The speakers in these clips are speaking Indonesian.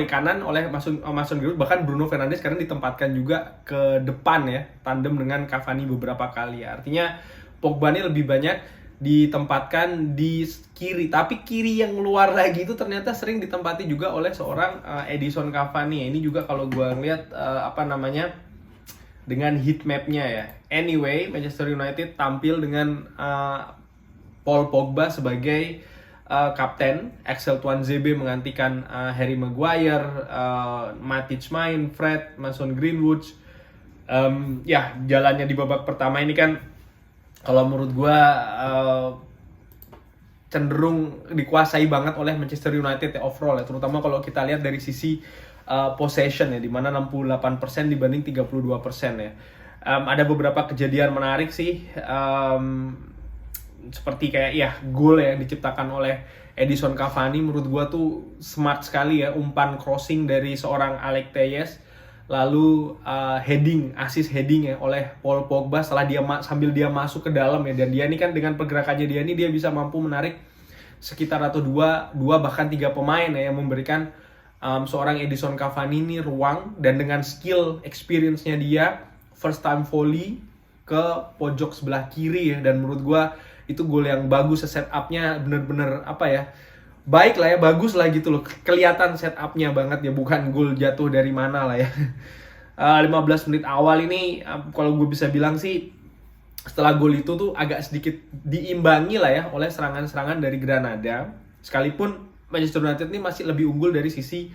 kanan oleh Mason Greenwood, bahkan Bruno Fernandes karena ditempatkan juga ke depan ya, tandem dengan Cavani beberapa kali ya. Artinya Pogba ini lebih banyak ditempatkan di kiri, tapi kiri yang luar lagi itu ternyata sering ditempati juga oleh seorang Edison Cavani. Ini juga kalau gue ngeliat dengan heat map-nya ya. Anyway, Manchester United tampil dengan Paul Pogba sebagai kapten, Axel Tuanzebe menggantikan Harry Maguire, Matic main, Fred, Mason Greenwood. Ya, jalannya di babak pertama ini kan kalau menurut gua cenderung dikuasai banget oleh Manchester United ya, overall ya, terutama kalau kita lihat dari sisi possession ya, di mana 68% dibanding 32% ya. Ada beberapa kejadian menarik sih, seperti kayak ya gol yang diciptakan oleh Edison Cavani, menurut gua tuh smart sekali ya, umpan crossing dari seorang Alex Telles, lalu assist heading ya oleh Paul Pogba setelah sambil dia masuk ke dalam ya, dan dia ini kan dengan pergerakannya dia ini dia bisa mampu menarik sekitar atau dua bahkan 3 pemain ya, yang memberikan seorang Edison Cavani ini ruang, dan dengan skill experience-nya dia first time volley ke pojok sebelah kiri ya, dan menurut gua itu gol yang bagus, setup-nya bener-bener baik lah ya, bagus lah gitu loh, kelihatan setup-nya banget ya, bukan gol jatuh dari mana lah ya. 15 menit awal ini kalau gue bisa bilang sih, setelah gol itu tuh agak sedikit diimbangi lah ya oleh serangan-serangan dari Granada, sekalipun Manchester United ini masih lebih unggul dari sisi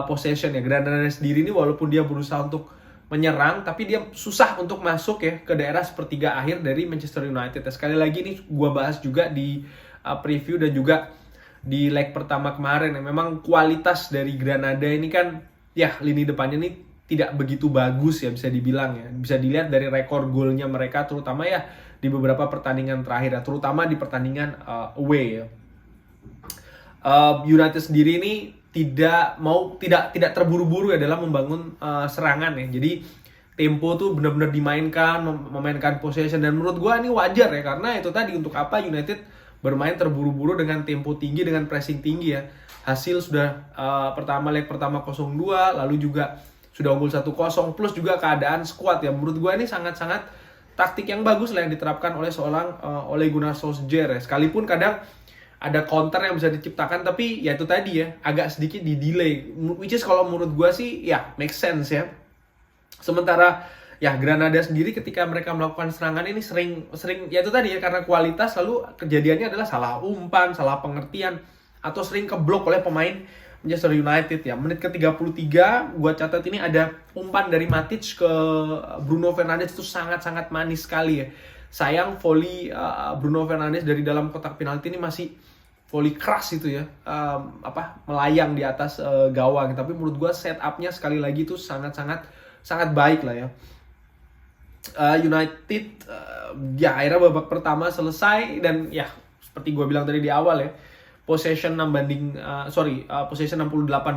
possession ya. Granada sendiri ini walaupun dia berusaha untuk menyerang, tapi dia susah untuk masuk ya ke daerah sepertiga akhir dari Manchester United. Sekali lagi ini gue bahas juga di preview dan juga di leg pertama kemarin ya. Memang kualitas dari Granada ini kan ya, lini depannya ini tidak begitu bagus ya, bisa dibilang ya. Bisa dilihat dari rekor golnya mereka, terutama ya di beberapa pertandingan terakhir ya, terutama di pertandingan away ya. United sendiri ini tidak terburu-buru ya dalam membangun serangan ya. Jadi tempo tuh benar-benar dimainkan, memainkan possession, dan menurut gua ini wajar ya, karena itu tadi, untuk apa United bermain terburu-buru dengan tempo tinggi, dengan pressing tinggi ya. Hasil sudah leg pertama 0-2, lalu juga sudah unggul 1-0, plus juga keadaan squad ya. Menurut gua ini sangat-sangat taktik yang bagus lah yang diterapkan oleh seorang Ole Gunnar Solskjaer ya. Sekalipun kadang ada counter yang bisa diciptakan, tapi ya itu tadi ya, agak sedikit di delay, which is kalau menurut gue sih ya make sense ya. Sementara ya Granada sendiri ketika mereka melakukan serangan ini sering ya itu tadi ya, karena kualitas, lalu kejadiannya adalah salah umpan, salah pengertian, atau sering keblok oleh pemain Manchester United ya. Menit ke-33 gue catat ini ada umpan dari Matic ke Bruno Fernandes, itu sangat-sangat manis sekali ya. Sayang volley Bruno Fernandes dari dalam kotak penalti ini masih volley keras itu ya, melayang di atas gawang. Tapi menurut gue setupnya sekali lagi itu sangat baik lah ya. United ya akhirnya babak pertama selesai, dan ya seperti gue bilang tadi di awal ya, possession 68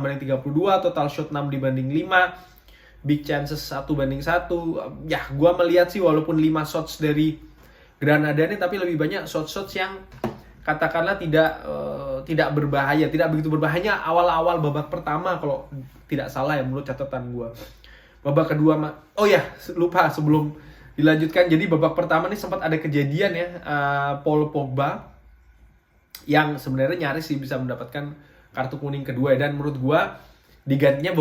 banding 32, total shot 6 dibanding 5, big chances 1-1. Ya gue melihat sih walaupun 5 shots dari Granada ini, tapi lebih banyak shots yang katakanlah tidak berbahaya, tidak begitu berbahaya awal-awal babak pertama kalau tidak salah ya, menurut catatan gue. Babak kedua, lupa sebelum dilanjutkan, jadi babak pertama ini sempat ada kejadian ya, Paul Pogba yang sebenarnya nyaris sih bisa mendapatkan kartu kuning kedua ya, dan menurut gue digantinya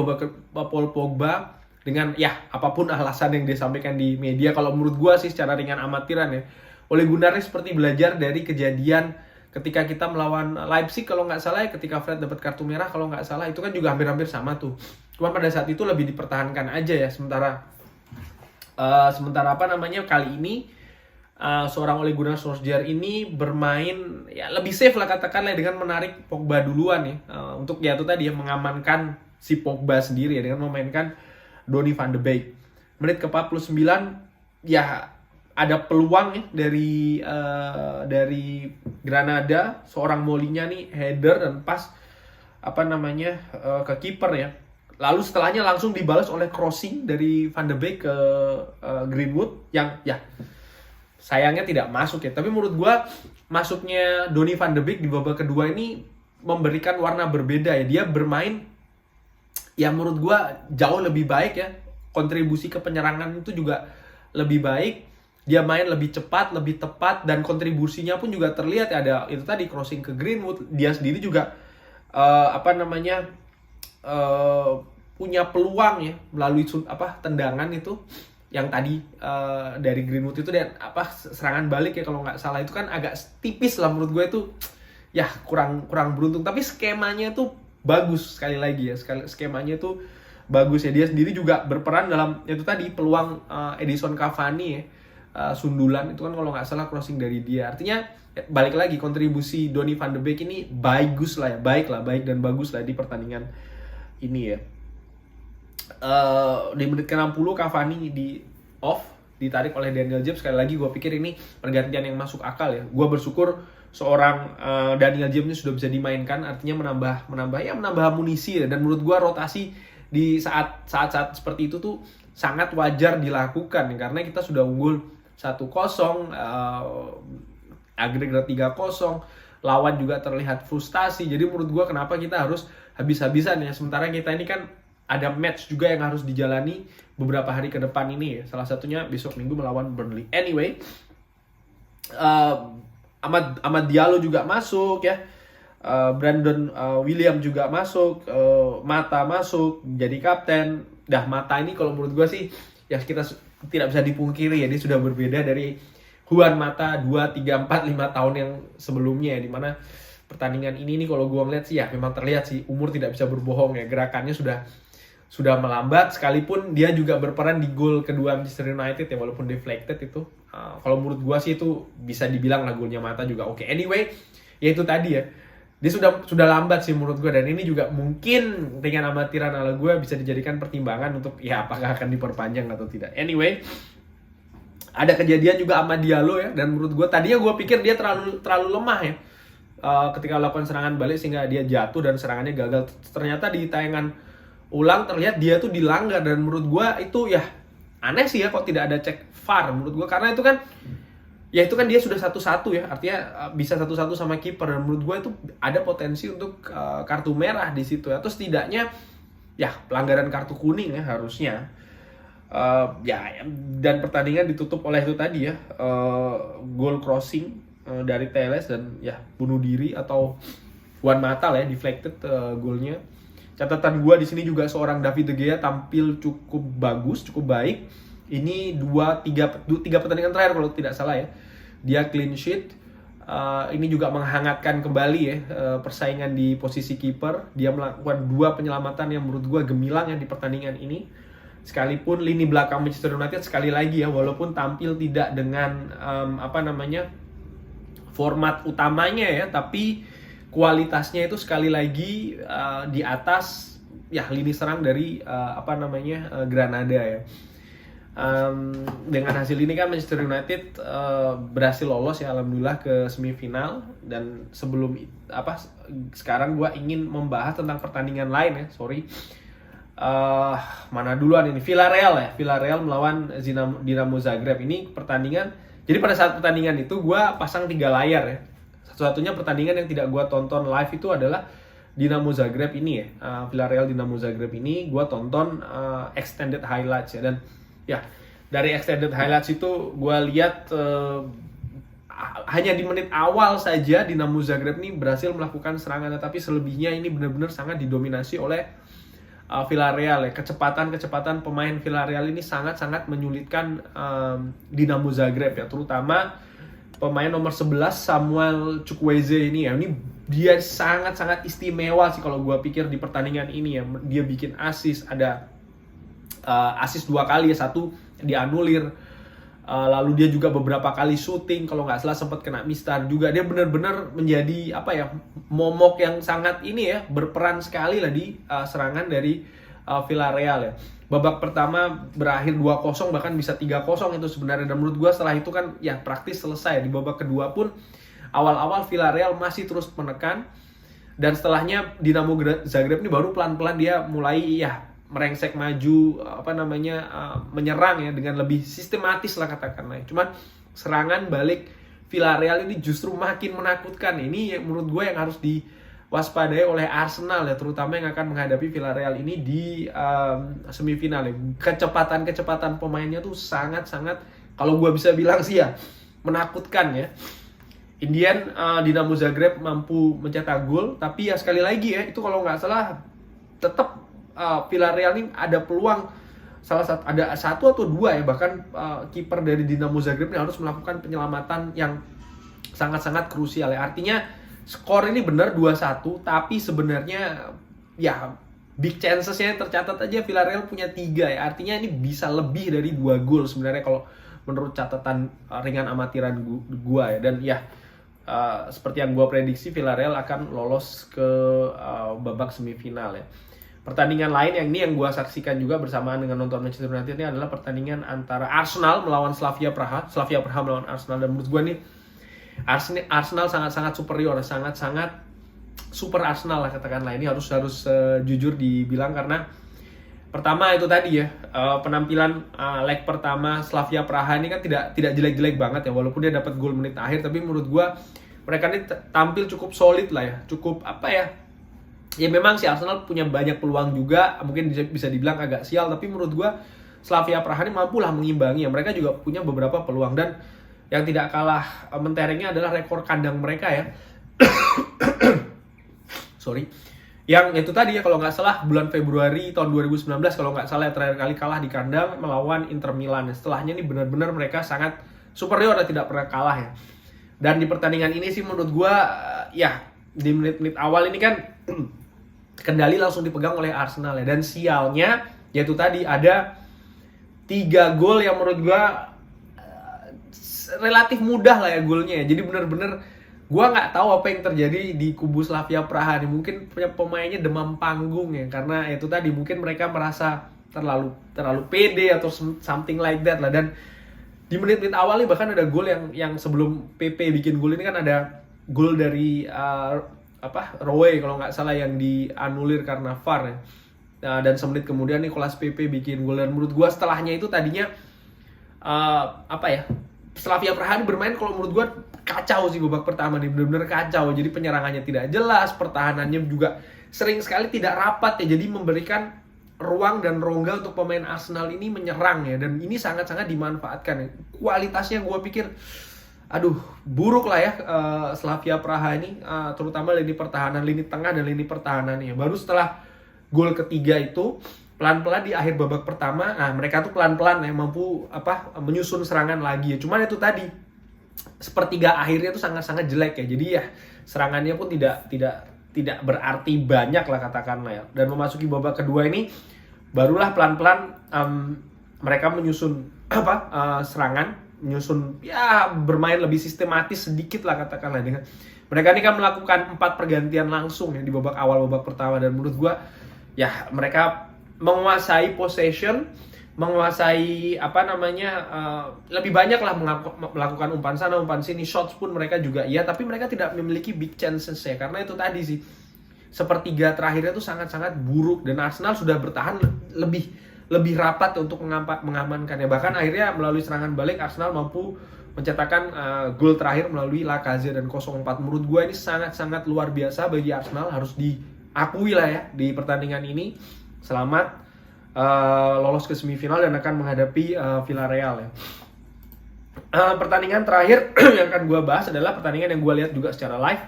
Paul Pogba dengan ya apapun alasan yang disampaikan di media. Kalau menurut gue sih secara ringan amatiran ya, Ole Gunnar seperti belajar dari kejadian ketika kita melawan Leipzig kalau nggak salah ya, ketika Fred dapat kartu merah kalau nggak salah, itu kan juga hampir-hampir sama tuh. Cuman pada saat itu lebih dipertahankan aja ya, sementara kali ini seorang Ole Gunnar Solskjaer ini bermain ya lebih safe lah katakanlah, dengan menarik Pogba duluan ya, untuk ya itu tadi ya, mengamankan si Pogba sendiri ya, dengan memainkan Donny van de Beek. Menit ke-49 ya ada peluang ya dari Granada, seorang Molinya nih header dan pas ke kiper ya. Lalu setelahnya langsung dibalas oleh crossing dari Van de Beek ke Greenwood yang ya sayangnya tidak masuk ya. Tapi menurut gua masuknya Donny van de Beek di babak kedua ini memberikan warna berbeda ya. Dia bermain ya menurut gue jauh lebih baik ya. Kontribusi ke penyerangan itu juga lebih baik. Dia main lebih cepat, lebih tepat, dan kontribusinya pun juga terlihat ya. Ada itu tadi crossing ke Greenwood. Dia sendiri juga punya peluang ya melalui tendangan itu yang tadi dari Greenwood itu, dan serangan balik ya kalau nggak salah itu kan agak tipis lah menurut gue itu ya, kurang beruntung. Tapi skemanya tuh bagus, sekali lagi ya, skemanya tuh bagus ya. Dia sendiri juga berperan dalam itu tadi peluang Edison Cavani ya, sundulan itu kan kalau nggak salah crossing dari dia. Artinya balik lagi, kontribusi Donny van de Beek ini baik dan bagus lah di pertandingan ini ya. Di menit ke-60 Cavani ditarik oleh Daniel James. Sekali lagi gue pikir ini pergantian yang masuk akal ya. Gue bersyukur seorang Daniel James ini sudah bisa dimainkan, artinya menambah amunisi ya. Dan menurut gue rotasi di saat seperti itu tuh sangat wajar dilakukan ya, karena kita sudah unggul 1-0, agregat 3-0, lawan juga terlihat frustasi. Jadi menurut gue kenapa kita harus habis-habisan ya, sementara kita ini kan ada match juga yang harus dijalani beberapa hari ke depan ini ya. Salah satunya besok Minggu melawan Burnley. Anyway, Amad Diallo juga masuk ya. Brandon William juga masuk. Mata masuk jadi kapten. Mata ini kalau menurut gue sih ya kita tidak bisa dipungkiri ya, dia sudah berbeda dari Juan Mata 2, 3, 4, 5 tahun yang sebelumnya ya, dimana pertandingan ini nih kalau gue ngeliat sih ya memang terlihat sih umur tidak bisa berbohong ya. Gerakannya sudah melambat, sekalipun dia juga berperan di gol kedua Manchester United ya, walaupun deflected itu. Kalau menurut gue sih itu bisa dibilang lah golnya Mata juga oke. Anyway, ya itu tadi ya, dia sudah lambat sih menurut gue, dan ini juga mungkin dengan amatiran ala gue bisa dijadikan pertimbangan untuk ya apakah akan diperpanjang atau tidak. Anyway, ada kejadian juga Amad Diallo ya, dan menurut gue tadinya gue pikir dia terlalu lemah ya ketika melakukan serangan balik sehingga dia jatuh dan serangannya gagal. Ternyata di tayangan ulang terlihat dia tuh dilanggar, dan menurut gue itu ya aneh sih ya kok tidak ada cek VAR menurut gue, karena itu kan dia sudah 1-1 ya, artinya bisa 1-1 sama kiper, dan menurut gue itu ada potensi untuk kartu merah di situ, atau setidaknya ya pelanggaran kartu kuning ya harusnya. Dan pertandingan ditutup oleh itu tadi ya, goal crossing dari Telles dan ya bunuh diri atau Juan Mata lah ya, deflected golnya. Catatan gue di sini juga seorang David De Gea tampil cukup bagus, cukup baik. Ini 3 pertandingan terakhir kalau tidak salah ya, dia clean sheet. Ini juga menghangatkan kembali ya persaingan di posisi kiper. Dia melakukan 2 penyelamatan yang menurut gue gemilang ya di pertandingan ini. Sekalipun lini belakang Manchester United sekali lagi ya, walaupun tampil tidak dengan format utamanya ya, tapi kualitasnya itu sekali lagi di atas ya lini serang dari Granada ya. Dengan hasil ini kan Manchester United berhasil lolos ya alhamdulillah ke semifinal, dan sekarang gue ingin membahas tentang pertandingan lain ya. Mana duluan ini? Villarreal melawan Dinamo Zagreb. Ini pertandingan, jadi pada saat pertandingan itu gue pasang 3 layar ya. Satu-satunya pertandingan yang tidak gue tonton live itu adalah Dinamo Zagreb ini ya, Villarreal Dinamo Zagreb ini gue tonton extended highlights ya. Dan ya dari extended highlights itu gue lihat hanya di menit awal saja Dinamo Zagreb ini berhasil melakukan serangan, tapi selebihnya ini benar-benar sangat didominasi oleh Villarreal ya. Kecepatan pemain Villarreal ini sangat-sangat menyulitkan Dinamo Zagreb ya, terutama pemain nomor 11 Samuel Chukwueze ini ya. Ini dia sangat-sangat istimewa sih kalau gue pikir di pertandingan ini ya. Dia bikin assist, ada assist 2 kali ya, 1 dianulir. Lalu dia juga beberapa kali syuting, kalau nggak salah sempat kena mistar juga. Dia benar-benar menjadi momok yang sangat ini ya, berperan sekali lah di serangan dari Villarreal ya. Babak pertama berakhir 2-0, bahkan bisa 3-0 itu sebenarnya. Dan menurut gue setelah itu kan ya praktis selesai. Di babak kedua pun awal-awal Villarreal masih terus menekan, dan setelahnya Dinamo Zagreb ini baru pelan-pelan dia mulai ya merengsek maju, menyerang ya dengan lebih sistematis lah katakanlah. Cuman serangan balik Villarreal ini justru makin menakutkan. Ini menurut gue yang harus diwaspadai oleh Arsenal ya, terutama yang akan menghadapi Villarreal ini di semifinal ya. Kecepatan pemainnya tuh sangat-sangat, kalau gue bisa bilang sih ya, menakutkan ya. Indian Dinamo Zagreb mampu mencetak gol, tapi ya sekali lagi ya, itu kalau nggak salah tetap Villarreal ini ada peluang, ada satu atau dua ya, bahkan kiper dari Dinamo Zagreb ini harus melakukan penyelamatan yang sangat-sangat krusial ya. Artinya skor ini benar 2-1, tapi sebenarnya ya big chances-nya tercatat aja Villarreal punya 3 ya. Artinya ini bisa lebih dari 2 gol sebenarnya kalau menurut catatan ringan amatiran gua ya. Dan ya seperti yang gua prediksi, Villarreal akan lolos ke babak semifinal ya. Pertandingan lain yang gua saksikan juga bersamaan dengan nonton Manchester United ini adalah pertandingan antara Arsenal melawan Slavia Praha melawan Arsenal. Dan menurut gua nih Arsenal sangat-sangat superior, sangat-sangat super Arsenal lah katakanlah. Ini harus jujur dibilang, karena pertama itu tadi ya, penampilan leg pertama Slavia Praha ini kan tidak jelek-jelek banget ya, walaupun dia dapat gol menit akhir, tapi menurut gua mereka ini tampil cukup solid lah ya, cukup apa ya. Ya memang si Arsenal punya banyak peluang juga, mungkin bisa dibilang agak sial, tapi menurut gua Slavia Praha ini mampulah mengimbangi ya. Mereka juga punya beberapa peluang, dan yang tidak kalah menterengnya adalah rekor kandang mereka ya. Sorry. Yang itu tadi ya, kalau nggak salah bulan Februari tahun 2019 kalau nggak salah ya, terakhir kali kalah di kandang melawan Inter Milan. Setelahnya ini benar-benar mereka sangat superior dan tidak pernah kalah ya. Dan di pertandingan ini sih menurut gua ya di menit-menit awal ini kan kendali langsung dipegang oleh Arsenal ya. Dan sialnya yaitu tadi ada 3 gol yang menurut gua relatif mudah lah ya golnya ya. Jadi bener-bener gue nggak tahu apa yang terjadi di kubu Slavia Praha nih. Mungkin punya pemainnya demam panggung ya, karena itu tadi mungkin mereka merasa terlalu pede atau something like that lah. Dan di menit-menit awal nih bahkan ada gol yang sebelum PP bikin gol ini kan ada gol dari Rowe kalau nggak salah yang dianulir karena VAR ya. Nah, dan semenit kemudian Nicolas PP bikin gol. Dan menurut gue setelahnya itu tadinya Slavia Praha bermain kalau menurut gue kacau sih babak pertama nih, benar-benar kacau. Jadi penyerangannya tidak jelas, pertahanannya juga sering sekali tidak rapat ya. Jadi memberikan ruang dan rongga untuk pemain Arsenal ini menyerang ya. Dan ini sangat-sangat dimanfaatkan ya. Kualitasnya gue pikir buruk lah ya Slavia Praha ini, terutama lini pertahanan, lini tengah dan lini pertahanannya. Baru setelah gol ketiga itu pelan-pelan di akhir babak pertama, mereka tuh pelan-pelan ya mampu menyusun serangan lagi ya. Cuman itu tadi sepertiga akhirnya tuh sangat-sangat jelek ya. Jadi ya serangannya pun tidak berarti banyak lah katakanlah ya. Dan memasuki babak kedua ini barulah pelan-pelan mereka menyusun serangan, menyusun ya bermain lebih sistematis sedikit lah katakanlah. Dengan mereka ini kan melakukan 4 pergantian langsung ya di babak awal babak pertama. Dan menurut gua ya mereka menguasai possession, menguasai lebih banyak lah melakukan umpan sana umpan sini, shots pun mereka juga iya, tapi mereka tidak memiliki big chances ya, karena itu tadi sih sepertiga terakhirnya tuh sangat-sangat buruk. Dan Arsenal sudah bertahan lebih rapat untuk mengamankannya. Bahkan akhirnya melalui serangan balik Arsenal mampu mencetakkan gol terakhir melalui Lacazette dan 0-4. Menurut gue ini sangat-sangat luar biasa bagi Arsenal, harus diakui lah ya di pertandingan ini. Selamat lolos ke semifinal dan akan menghadapi Villarreal ya. Pertandingan terakhir yang akan gue bahas adalah pertandingan yang gue lihat juga secara live.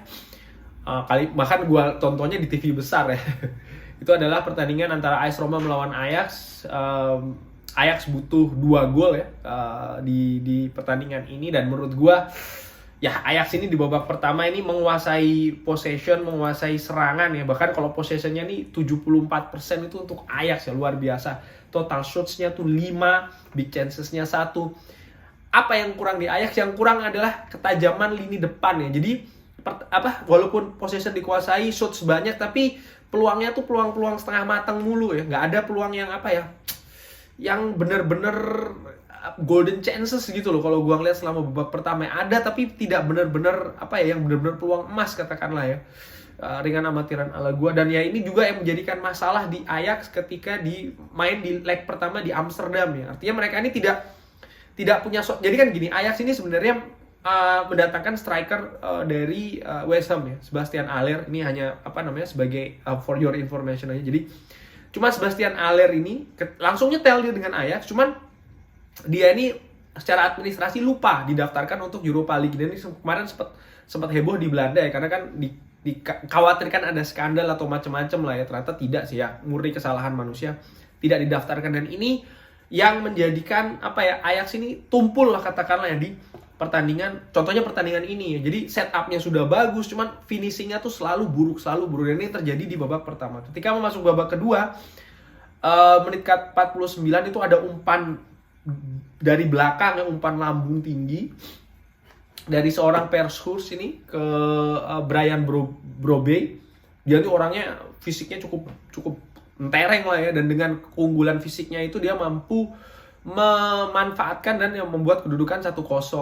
Bahkan gue tontonnya di TV besar ya. Itu adalah pertandingan antara AS Roma melawan Ajax. Ajax butuh 2 gol ya di pertandingan ini. Dan menurut gue ya Ajax ini di babak pertama ini menguasai possession, menguasai serangan ya. Bahkan kalau possessionnya nih 74% itu untuk Ajax ya, luar biasa. Total shots-nya tuh 5, big chances-nya 1. Apa yang kurang di Ajax? Yang kurang adalah ketajaman lini depan ya. Jadi walaupun possession dikuasai, shots banyak, tapi peluangnya tuh peluang-peluang setengah matang mulu ya. Nggak ada peluang yang bener-bener golden chances gitu loh. Kalau gua ngeliat selama babak pertama ada, tapi tidak benar-benar yang benar-benar peluang emas katakanlah ya. Ringan amatiran ala gua. Dan ya ini juga yang menjadikan masalah di Ajax ketika main di leg pertama di Amsterdam ya. Artinya mereka ini tidak punya Jadi kan gini, Ajax ini sebenarnya mendatangkan striker dari West Ham ya, Sebastian Haller. Ini hanya sebagai for your information aja. Jadi cuma Sebastian Haller ini langsung nyetel dia dengan Ajax, cuman dia ini secara administrasi lupa didaftarkan untuk Europa League. Dan ini kemarin sempat heboh di Belanda ya, karena kan dikhawatirkan ada skandal atau macam-macam lah ya. Ternyata tidak sih ya, murni kesalahan manusia, tidak didaftarkan. Dan ini yang menjadikan Ajax ini tumpul lah katakanlah ya di pertandingan, contohnya pertandingan ini ya. Jadi setupnya sudah bagus, cuman finishingnya tuh selalu buruk. Dan ini terjadi di babak pertama. Ketika masuk babak kedua, menit 49 itu ada umpan dari belakang ya, umpan lambung tinggi dari seorang Pershurst ini ke Brian Brobbey. Dia tuh orangnya fisiknya cukup mentereng lah ya, dan dengan keunggulan fisiknya itu dia mampu memanfaatkan dan yang membuat kedudukan 1-0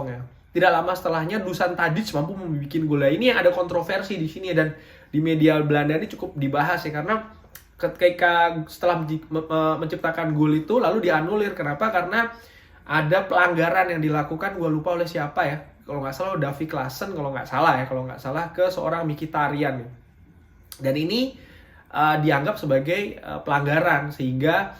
ya. Tidak lama setelahnya Dusan Tadic mampu membuat gol. Ini yang ada kontroversi di sini ya, dan di media Belanda ini cukup dibahas ya, karena ketika setelah menciptakan gol itu lalu dianulir. Kenapa? Karena ada pelanggaran yang dilakukan, gue lupa oleh siapa ya, kalau nggak salah Davy Klaassen kalau nggak salah ke seorang Mkhitaryan ya. Dan ini dianggap sebagai pelanggaran, sehingga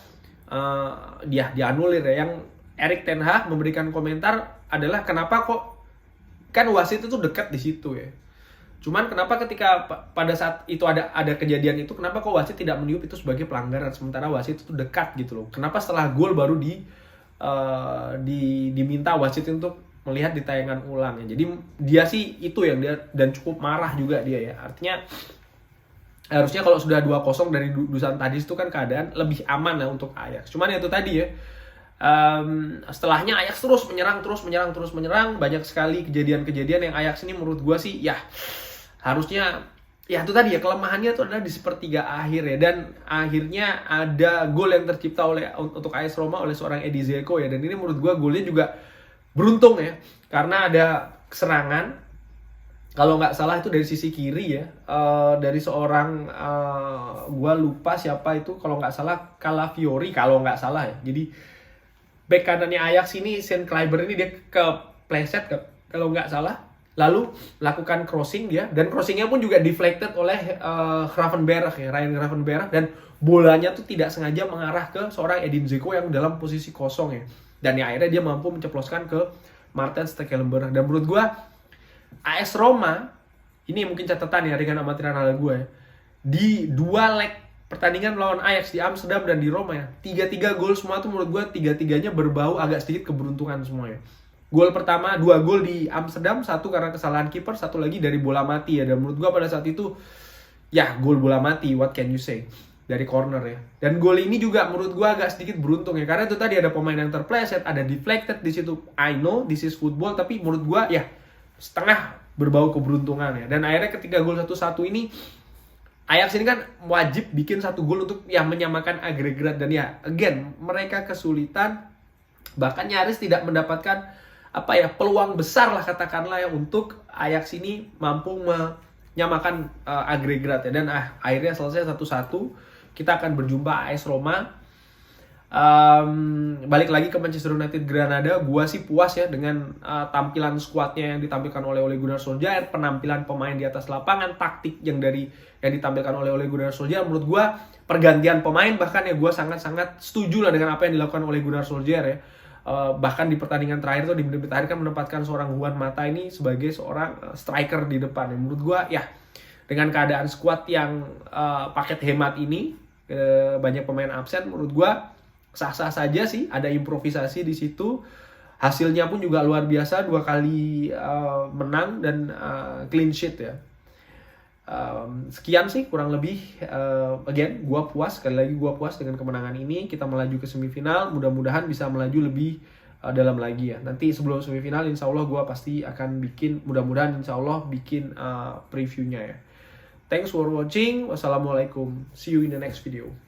dia dianulir ya. Yang Erik ten Hag memberikan komentar adalah kenapa kok, kan wasit itu dekat di situ ya. Cuman kenapa ketika pada saat itu ada kejadian itu, kenapa kok wasit tidak meniup itu sebagai pelanggaran, sementara wasit itu dekat gitu loh. Kenapa setelah gol baru diminta wasit untuk melihat di tayangan ulang ya. Jadi dia sih itu yang dia, dan cukup marah juga dia ya. Artinya harusnya kalau sudah 2-0 dari Dusan Tadic itu kan keadaan lebih aman lah untuk Ajax. Cuman itu tadi ya, setelahnya Ajax terus menyerang. Banyak sekali kejadian-kejadian yang Ajax ini menurut gue sih ya harusnya, ya itu tadi ya, kelemahannya itu adalah di sepertiga akhir ya. Dan akhirnya ada gol yang tercipta untuk AS Roma oleh seorang Edin Dzeko ya. Dan ini menurut gue golnya juga beruntung ya, karena ada serangan, kalau nggak salah itu dari sisi kiri ya, dari seorang gue lupa siapa itu, kalau nggak salah Calafiori kalau nggak salah ya. Jadi bek kanannya Ajax ini, Sean Kleiber ini, dia kepleset kalau nggak salah, lalu lakukan crossing dia, dan crossingnya pun juga deflected oleh Gravenberch ya, Ryan Gravenberch, dan bolanya tuh tidak sengaja mengarah ke seorang Edin Dzeko yang dalam posisi kosong ya. Dan ya akhirnya dia mampu menceploskan ke Martin Stekelenburg. Dan menurut gue AS Roma, ini mungkin catatan ya dengan amatiran hal gue ya, di 2 leg pertandingan melawan Ajax di Amsterdam dan di Roma ya, 3-3 gol semua tuh menurut gue 3-3-nya berbau agak sedikit keberuntungan semuanya. Gol pertama, 2 gol di Amsterdam, 1 karena kesalahan kiper, 1 lagi dari bola mati ya. Dan menurut gue pada saat itu ya gol bola mati, what can you say, dari corner ya. Dan gol ini juga menurut gue agak sedikit beruntung ya, karena itu tadi ada pemain yang terpleset, ada deflected di situ. I know this is football, tapi menurut gue ya setengah berbau keberuntungan ya. Dan akhirnya ketika gol 1-1 ini, Ajax ini kan wajib bikin 1 gol untuk ya menyamakan agregat. Dan ya again, mereka kesulitan, bahkan nyaris tidak mendapatkan peluang besar lah katakanlah ya, untuk Ajax ini mampu menyamakan agregat ya. Dan akhirnya selesai 1-1. Kita akan berjumpa AS Roma. Balik lagi ke Manchester United Granada, gua sih puas ya dengan tampilan skuadnya yang ditampilkan oleh Ole Gunnar Solskjaer, penampilan pemain di atas lapangan, taktik yang ditampilkan oleh Ole Gunnar Solskjaer. Menurut gua pergantian pemain, bahkan ya gua sangat setuju lah dengan apa yang dilakukan oleh Gunnar Solskjaer ya. Bahkan di pertandingan terakhir tuh, di menit terakhir kan menempatkan seorang Juan Mata ini sebagai seorang striker di depan. Menurut gua ya dengan keadaan skuad yang paket hemat ini, banyak pemain absen, menurut gua sah-sah saja sih. Ada improvisasi di situ, hasilnya pun juga luar biasa, 2 kali menang dan clean sheet ya. Sekian sih kurang lebih. Again, gua puas, sekali lagi gua puas dengan kemenangan ini. Kita melaju ke semifinal, mudah-mudahan bisa melaju lebih dalam lagi ya. Nanti sebelum semifinal insya Allah gua pasti akan bikin, mudah-mudahan insya Allah bikin previewnya ya. Thanks for watching. Wassalamualaikum. See you in the next video.